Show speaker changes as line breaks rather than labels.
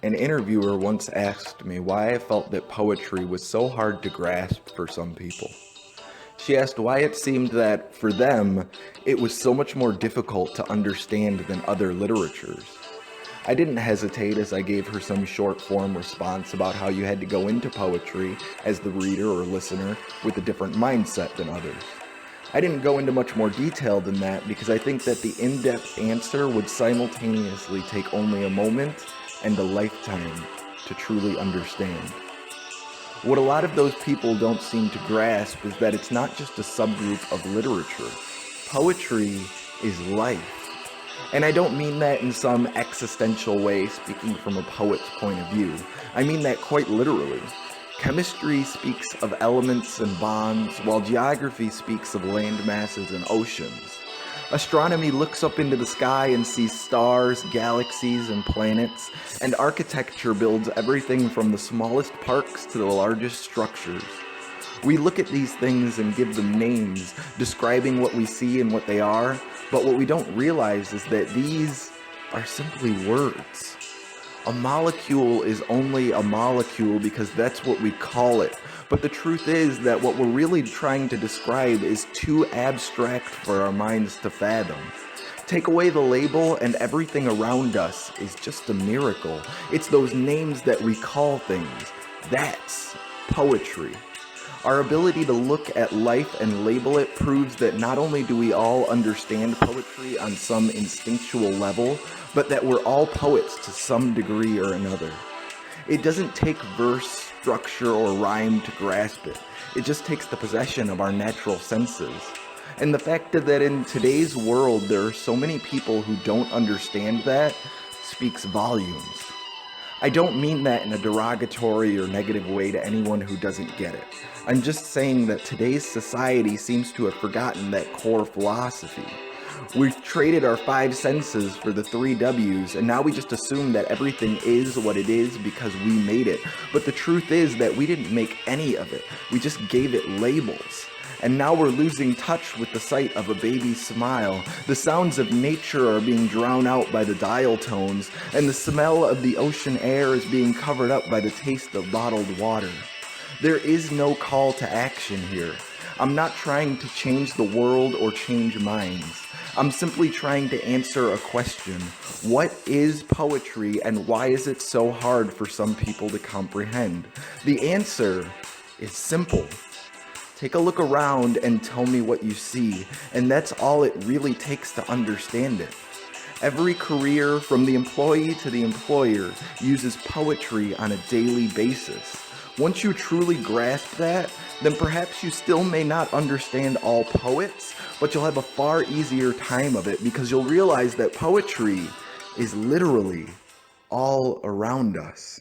An interviewer once asked me why I felt that poetry was so hard to grasp for some people. She asked why it seemed that, for them, it was so much more difficult to understand than other literatures. I didn't hesitate as I gave her some short form response about how you had to go into poetry as the reader or listener with a different mindset than others. I didn't go into much more detail than that because I think that the in-depth answer would simultaneously take only a moment and a lifetime to truly understand. What a lot of those people don't seem to grasp is that it's not just a subgroup of literature. Poetry is life. And I don't mean that in some existential way, speaking from a poet's point of view. I mean that quite literally. Chemistry speaks of elements and bonds, while geography speaks of land masses and oceans. Astronomy looks up into the sky and sees stars, galaxies, and planets, and architecture builds everything from the smallest parks to the largest structures. We look at these things and give them names, describing what we see and what they are, but what we don't realize is that these are simply words. A molecule is only a molecule because that's what we call it. But the truth is that what we're really trying to describe is too abstract for our minds to fathom. Take away the label and everything around us is just a miracle. It's those names that we call things. That's poetry. Our ability to look at life and label it proves that not only do we all understand poetry on some instinctual level, but that we're all poets to some degree or another. It doesn't take verse, structure, or rhyme to grasp it. It just takes the possession of our natural senses. And the fact that in today's world there are so many people who don't understand that speaks volumes. I don't mean that in a derogatory or negative way to anyone who doesn't get it. I'm just saying that today's society seems to have forgotten that core philosophy. We've traded our five senses for the three W's, and now we just assume that everything is what it is because we made it. But the truth is that we didn't make any of it. We just gave it labels. And now we're losing touch with the sight of a baby's smile. The sounds of nature are being drowned out by the dial tones, and the smell of the ocean air is being covered up by the taste of bottled water. There is no call to action here. I'm not trying to change the world or change minds. I'm simply trying to answer a question. What is poetry and why is it so hard for some people to comprehend? The answer is simple. Take a look around and tell me what you see, and that's all it really takes to understand it. Every career, from the employee to the employer, uses poetry on a daily basis. Once you truly grasp that, then perhaps you still may not understand all poets, but you'll have a far easier time of it because you'll realize that poetry is literally all around us.